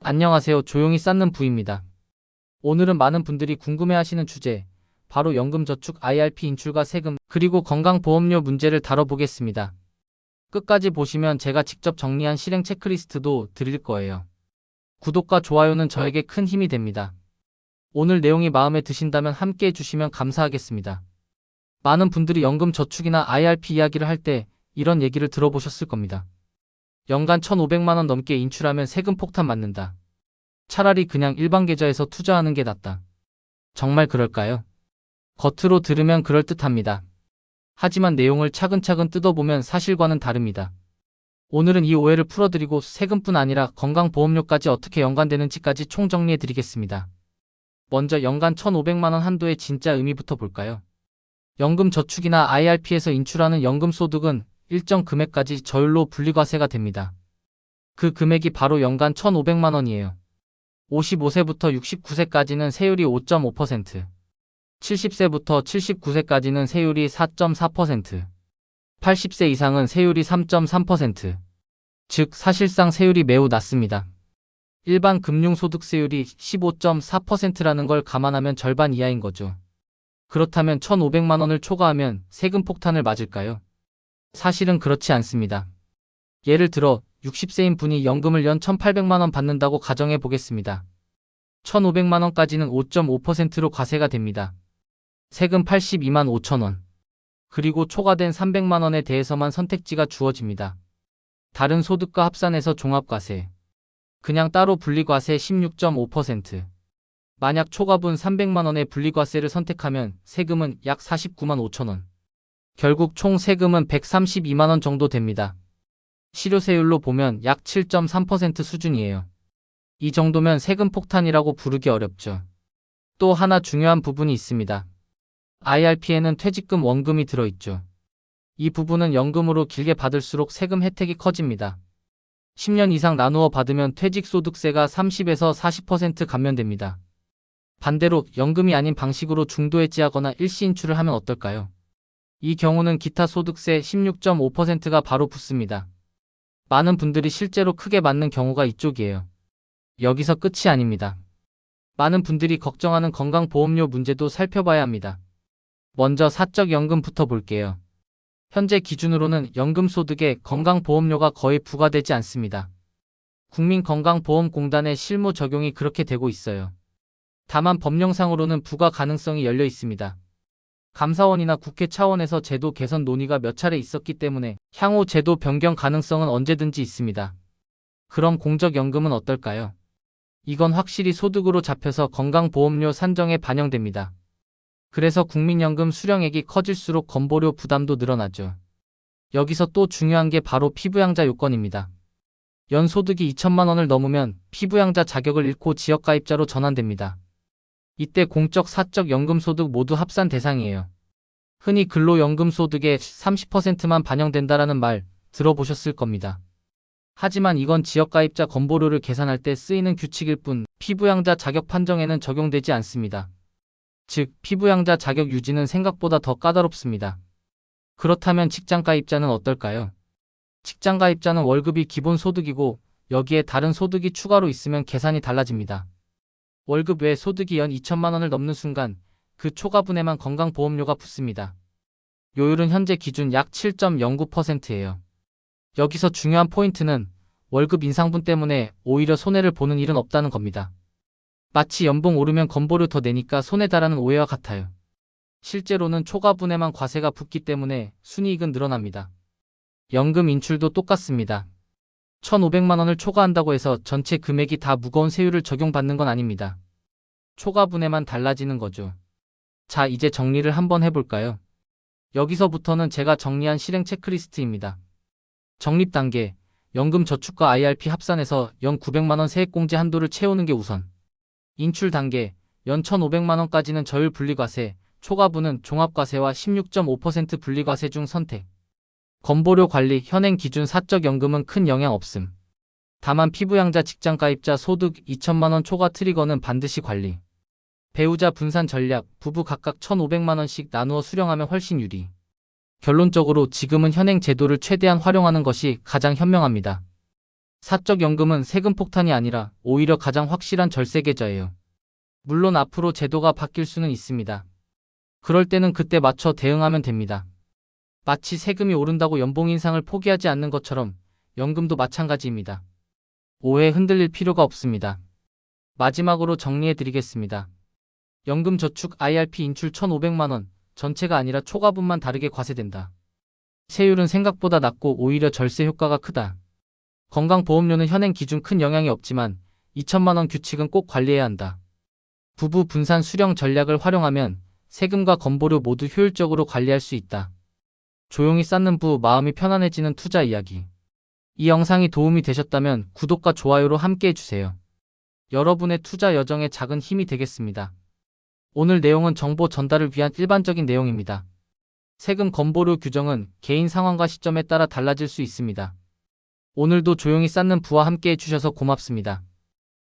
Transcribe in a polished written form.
안녕하세요. 조용히 쌓는 부입니다. 오늘은 많은 분들이 궁금해하시는 주제, 바로 연금저축 IRP 인출과 세금, 그리고 건강보험료 문제를 다뤄보겠습니다. 끝까지 보시면 제가 직접 정리한 실행 체크리스트도 드릴 거예요. 구독과 좋아요는 저에게 큰 힘이 됩니다. 오늘 내용이 마음에 드신다면 함께 해주시면 감사하겠습니다. 많은 분들이 연금저축이나 IRP 이야기를 할 때 이런 얘기를 들어보셨을 겁니다. 연간 1,500만 원 넘게 인출하면 세금 폭탄 맞는다. 차라리 그냥 일반 계좌에서 투자하는 게 낫다. 정말 그럴까요? 겉으로 들으면 그럴듯합니다. 하지만 내용을 차근차근 뜯어보면 사실과는 다릅니다. 오늘은 이 오해를 풀어드리고 세금뿐 아니라 건강보험료까지 어떻게 연관되는지까지 총정리해드리겠습니다. 먼저 연간 1,500만 원 한도의 진짜 의미부터 볼까요? 연금저축이나 IRP에서 인출하는 연금소득은 일정 금액까지 저율로 분리과세가 됩니다. 그 금액이 바로 연간 1,500만 원이에요. 55세부터 69세까지는 세율이 5.5%, 70세부터 79세까지는 세율이 4.4%, 80세 이상은 세율이 3.3%, 즉 사실상 세율이 매우 낮습니다. 일반 금융소득세율이 15.4%라는 걸 감안하면 절반 이하인 거죠. 그렇다면 1,500만 원을 초과하면 세금 폭탄을 맞을까요? 사실은 그렇지 않습니다. 예를 들어 60세인 분이 연금을 연 1,800만 원 받는다고 가정해 보겠습니다. 1,500만 원까지는 5.5%로 과세가 됩니다. 세금 82만 5천 원. 그리고 초과된 300만 원에 대해서만 선택지가 주어집니다. 다른 소득과 합산해서 종합과세. 그냥 따로 분리과세 16.5%. 만약 초과분 300만 원의 분리과세를 선택하면 세금은 약 49만 5천 원. 결국 총 세금은 132만 원 정도 됩니다. 실효세율로 보면 약 7.3% 수준이에요. 이 정도면 세금 폭탄이라고 부르기 어렵죠. 또 하나 중요한 부분이 있습니다. IRP에는 퇴직금 원금이 들어있죠. 이 부분은 연금으로 길게 받을수록 세금 혜택이 커집니다. 10년 이상 나누어 받으면 퇴직소득세가 30에서 40% 감면됩니다. 반대로 연금이 아닌 방식으로 중도해지하거나 일시인출을 하면 어떨까요? 이 경우는 기타 소득세 16.5%가 바로 붙습니다. 많은 분들이 실제로 크게 맞는 경우가 이쪽이에요. 여기서 끝이 아닙니다. 많은 분들이 걱정하는 건강보험료 문제도 살펴봐야 합니다. 먼저 사적연금부터 볼게요. 현재 기준으로는 연금소득에 건강보험료가 거의 부과되지 않습니다. 국민건강보험공단의 실무 적용이 그렇게 되고 있어요. 다만 법령상으로는 부과 가능성이 열려 있습니다. 감사원이나 국회 차원에서 제도 개선 논의가 몇 차례 있었기 때문에 향후 제도 변경 가능성은 언제든지 있습니다. 그럼 공적연금은 어떨까요? 이건 확실히 소득으로 잡혀서 건강보험료 산정에 반영됩니다. 그래서 국민연금 수령액이 커질수록 건보료 부담도 늘어나죠. 여기서 또 중요한 게 바로 피부양자 요건입니다. 연소득이 2천만 원을 넘으면 피부양자 자격을 잃고 지역가입자로 전환됩니다. 이때 공적 사적 연금소득 모두 합산 대상이에요. 흔히 근로연금소득의 30%만 반영된다라는 말 들어보셨을 겁니다. 하지만 이건 지역가입자 건보료를 계산할 때 쓰이는 규칙일 뿐 피부양자 자격 판정에는 적용되지 않습니다. 즉 피부양자 자격 유지는 생각보다 더 까다롭습니다. 그렇다면 직장가입자는 어떨까요? 직장가입자는 월급이 기본소득이고 여기에 다른 소득이 추가로 있으면 계산이 달라집니다. 월급 외 소득이 연 2천만 원을 넘는 순간 그 초과분에만 건강보험료가 붙습니다. 요율은 현재 기준 약 7.09%예요. 여기서 중요한 포인트는 월급 인상분 때문에 오히려 손해를 보는 일은 없다는 겁니다. 마치 연봉 오르면 건보료 더 내니까 손해다라는 오해와 같아요. 실제로는 초과분에만 과세가 붙기 때문에 순이익은 늘어납니다. 연금 인출도 똑같습니다. 1,500만 원을 초과한다고 해서 전체 금액이 다 무거운 세율을 적용받는 건 아닙니다. 초과분에만 달라지는 거죠. 자, 이제 정리를 한번 해볼까요? 여기서부터는 제가 정리한 실행 체크리스트입니다. 적립 단계, 연금저축과 IRP 합산해서 연 900만 원 세액공제 한도를 채우는 게 우선. 인출 단계, 연 1,500만 원까지는 저율 분리과세, 초과분은 종합과세와 16.5% 분리과세 중 선택. 건보료 관리, 현행 기준 사적연금은 큰 영향 없음. 다만 피부양자 직장가입자 소득 2천만 원 초과 트리거는 반드시 관리. 배우자 분산 전략, 부부 각각 1,500만 원씩 나누어 수령하면 훨씬 유리. 결론적으로 지금은 현행 제도를 최대한 활용하는 것이 가장 현명합니다. 사적 연금은 세금 폭탄이 아니라 오히려 가장 확실한 절세 계좌예요. 물론 앞으로 제도가 바뀔 수는 있습니다. 그럴 때는 그때 맞춰 대응하면 됩니다. 마치 세금이 오른다고 연봉 인상을 포기하지 않는 것처럼 연금도 마찬가지입니다. 오해에 흔들릴 필요가 없습니다. 마지막으로 정리해 드리겠습니다. 연금저축 IRP 인출 1,500만 원, 전체가 아니라 초과분만 다르게 과세된다. 세율은 생각보다 낮고 오히려 절세 효과가 크다. 건강보험료는 현행 기준 큰 영향이 없지만 2천만 원 규칙은 꼭 관리해야 한다. 부부 분산 수령 전략을 활용하면 세금과 건보료 모두 효율적으로 관리할 수 있다. 조용히 쌓는 부 마음이 편안해지는 투자 이야기. 이 영상이 도움이 되셨다면 구독과 좋아요로 함께 해주세요. 여러분의 투자 여정에 작은 힘이 되겠습니다. 오늘 내용은 정보 전달을 위한 일반적인 내용입니다. 세금 건보료 규정은 개인 상황과 시점에 따라 달라질 수 있습니다. 오늘도 조용히 쌓는 부와 함께 해주셔서 고맙습니다.